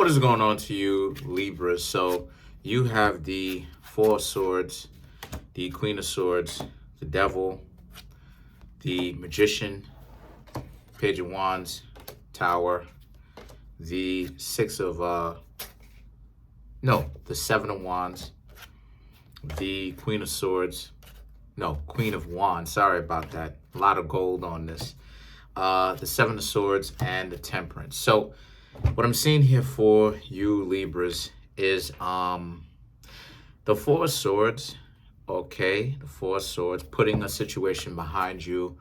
What is going on to you, Libra? So you have the Four of Swords, the Queen of Swords, the Devil, the Magician, Page of Wands, Tower, the the Seven of Wands, the Queen of Swords, Queen of Wands, sorry about that. A lot of gold on this. The Seven of Swords and the Temperance. So what I'm seeing here for you Libras is the Four of Swords. Okay, the Four of Swords, putting a situation behind you,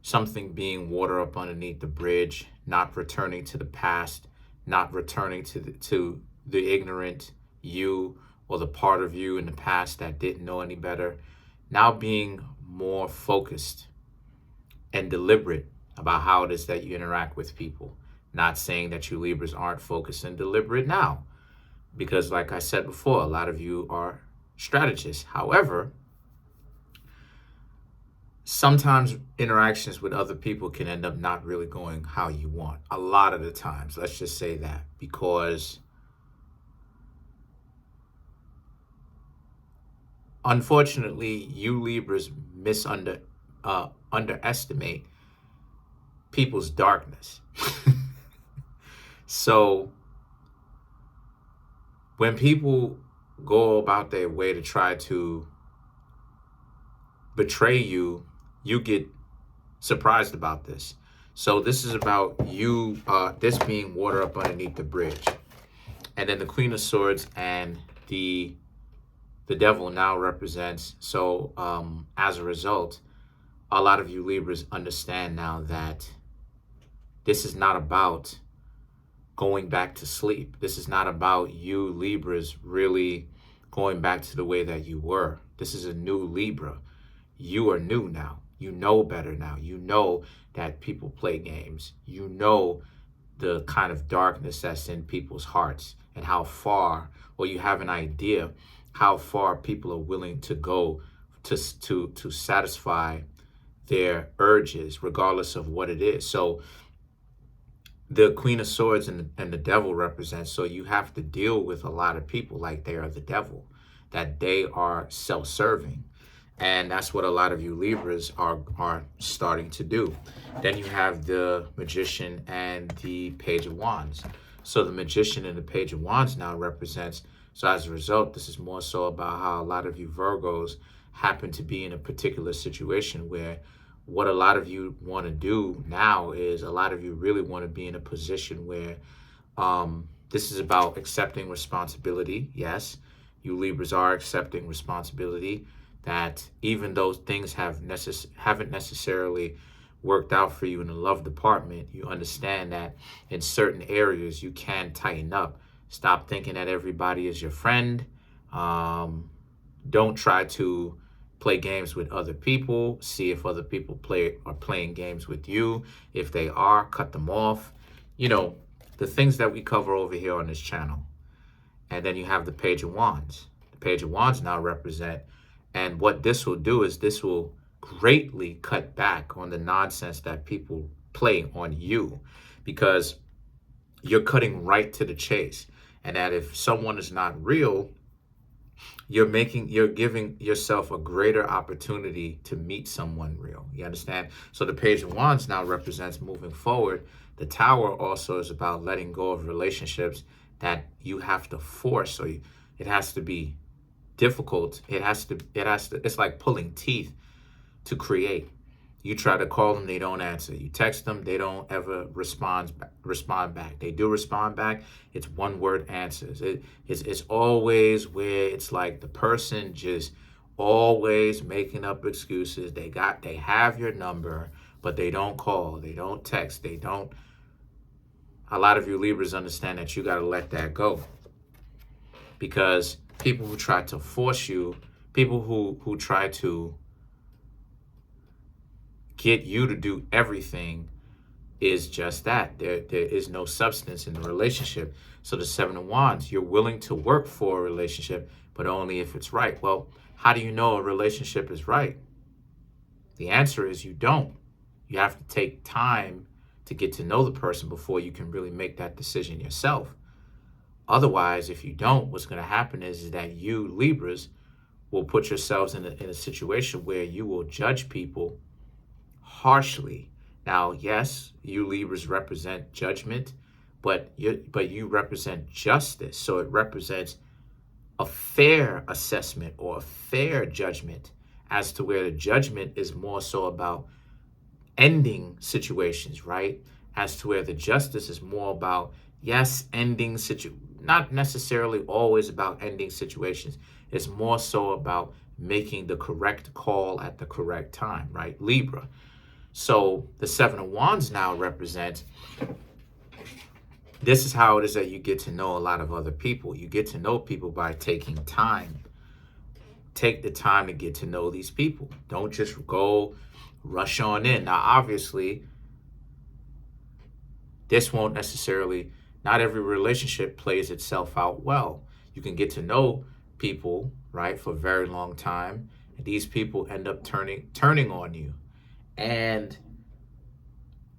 something being water up underneath the bridge, not returning to the past, not returning to the ignorant you or the part of you in the past that didn't know any better. Now being more focused and deliberate about how it is that you interact with people. Not saying that you Libras aren't focused and deliberate now, because like I said before, a lot of you are strategists. However, sometimes interactions with other people can end up not really going how you want. A lot of the times, let's just say that, because unfortunately, you Libras underestimate people's darkness. So when people go about their way to try to betray you, you get surprised about this. So this is about you, this being water up underneath the bridge. And then the Queen of Swords and the Devil now represents. So as a result, a lot of you Libras understand now that this is not about going back to sleep. This is not about you Libras really going back to the way that you were. This is a new Libra. You are new now. You know better now. You know that people play games. You know the kind of darkness that's in people's hearts and how far, or you have an idea how far people are willing to go to satisfy their urges, regardless of what it is. So the Queen of Swords and the Devil represents, so you have to deal with a lot of people like they are the devil, that they are self-serving. And that's what a lot of you Libras are starting to do. Then you have the Magician and the Page of Wands. So the Magician and the Page of Wands now represents, so as a result, this is more so about how a lot of you Virgos happen to be in a particular situation where what a lot of you want to do now is a lot of you really want to be in a position where this is about accepting responsibility. Yes, you Libras are accepting responsibility, that even though things haven't necessarily worked out for you in the love department, you understand that in certain areas you can tighten up. Stop thinking that everybody is your friend. Don't try to play games with other people. See if other people are playing games with you. If they are, cut them off. You know, the things that we cover over here on this channel. And then you have the Page of Wands. The Page of Wands now represent, and what this will do is this will greatly cut back on the nonsense that people play on you, because you're cutting right to the chase. And that if someone is not real, you're giving yourself a greater opportunity to meet someone real. You understand? So the Page of Wands now represents moving forward. The Tower also is about letting go of relationships that you have to force. So it has to be difficult. It's like pulling teeth to create. You try to call them, they don't answer. You text them, they don't ever respond back. They do respond back, it's one-word answers. It's always where it's like the person just always making up excuses. They have your number, but they don't call, they don't text, they don't. A lot of you Libras understand that you got to let that go, because people who try to force you, people who try to get you to do everything is just that. There is no substance in the relationship. So the Seven of Wands, you're willing to work for a relationship, but only if it's right. Well, how do you know a relationship is right? The answer is you don't. You have to take time to get to know the person before you can really make that decision yourself. Otherwise, if you don't, what's going to happen is that you Libras will put yourselves in a situation where you will judge people harshly. Now, yes, you Libras represent judgment, but you represent justice. So it represents a fair assessment or a fair judgment, as to where the judgment is more so about ending situations, right? As to where the justice is more about, yes, ending not necessarily always about ending situations. It's more so about making the correct call at the correct time, right? Libra. So the Seven of Wands now represents, this is how it is that you get to know a lot of other people. You get to know people by taking time. Take the time to get to know these people. Don't just go rush on in. Now, obviously, this won't necessarily, not every relationship plays itself out well. You can get to know people, right, for a very long time, and these people end up turning on you. And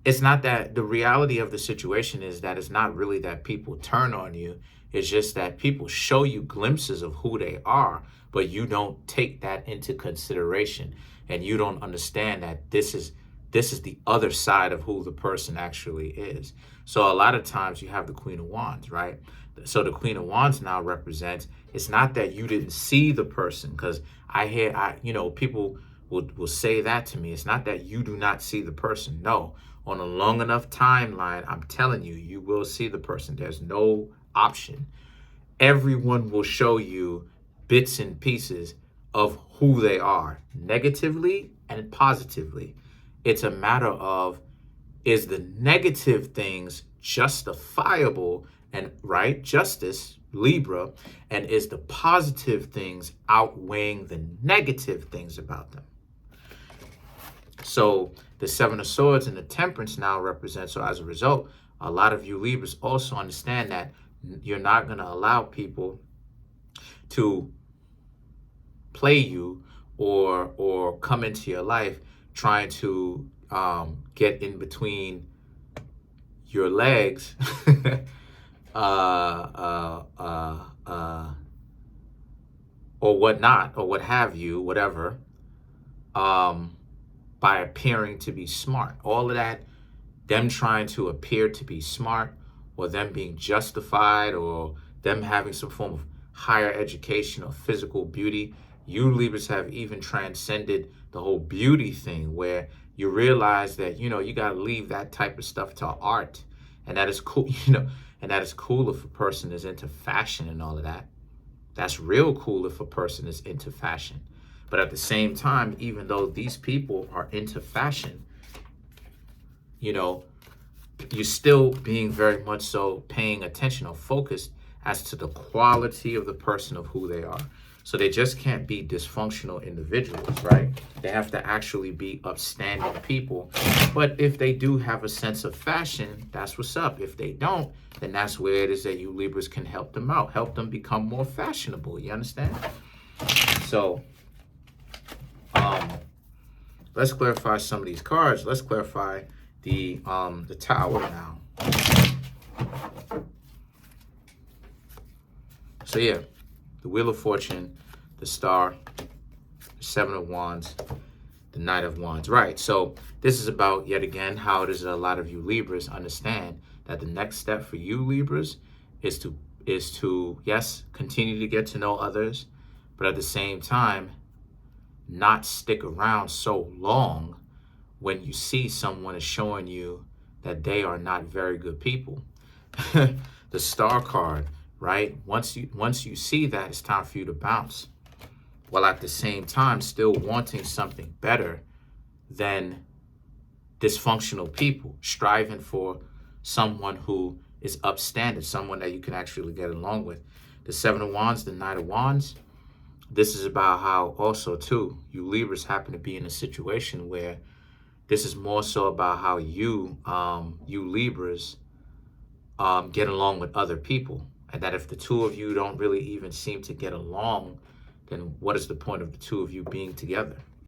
it's not that, the reality of the situation is that it's not really that people turn on you. It's just that people show you glimpses of who they are, but you don't take that into consideration, and you don't understand that this is the other side of who the person actually is. So a lot of times you have the Queen of Wands, right? So the Queen of Wands now represents, it's not that you didn't see the person, because people will say that to me. It's not that you do not see the person. No, on a long enough timeline, I'm telling you, you will see the person. There's no option. Everyone will show you bits and pieces of who they are, negatively and positively. It's a matter of, is the negative things justifiable and right? Justice, Libra. And is the positive things outweighing the negative things about them? So the Seven of Swords and the Temperance now represent, so as a result, a lot of you Libras also understand that you're not going to allow people to play you or come into your life trying to get in between your legs or whatnot, or what have you, whatever, by appearing to be smart. All of that, them trying to appear to be smart, or them being justified, or them having some form of higher education or physical beauty. You Libras have even transcended the whole beauty thing, where you realize that, you got to leave that type of stuff to art. And that is cool, and that is cool if a person is into fashion and all of that. That's real cool if a person is into fashion. But at the same time, even though these people are into fashion, you're still being very much so paying attention or focused as to the quality of the person, of who they are. So they just can't be dysfunctional individuals, right? They have to actually be upstanding people. But if they do have a sense of fashion, that's what's up. If they don't, then that's where it is that you Libras can help them out, help them become more fashionable. You understand? So let's clarify some of these cards. Let's clarify the Tower now. So yeah, the Wheel of Fortune, the Star, the Seven of Wands, the Knight of Wands. Right, so this is about, yet again, how it is that a lot of you Libras understand that the next step for you Libras is to, yes, continue to get to know others, but at the same time, not stick around so long when you see someone is showing you that they are not very good people. The Star card, right? Once you see that, it's time for you to bounce. While at the same time still wanting something better than dysfunctional people, striving for someone who is upstanding, someone that you can actually get along with. The Seven of Wands, the Knight of Wands, this is about how also too, you Libras happen to be in a situation where this is more so about how you Libras get along with other people. And that if the two of you don't really even seem to get along, then what is the point of the two of you being together?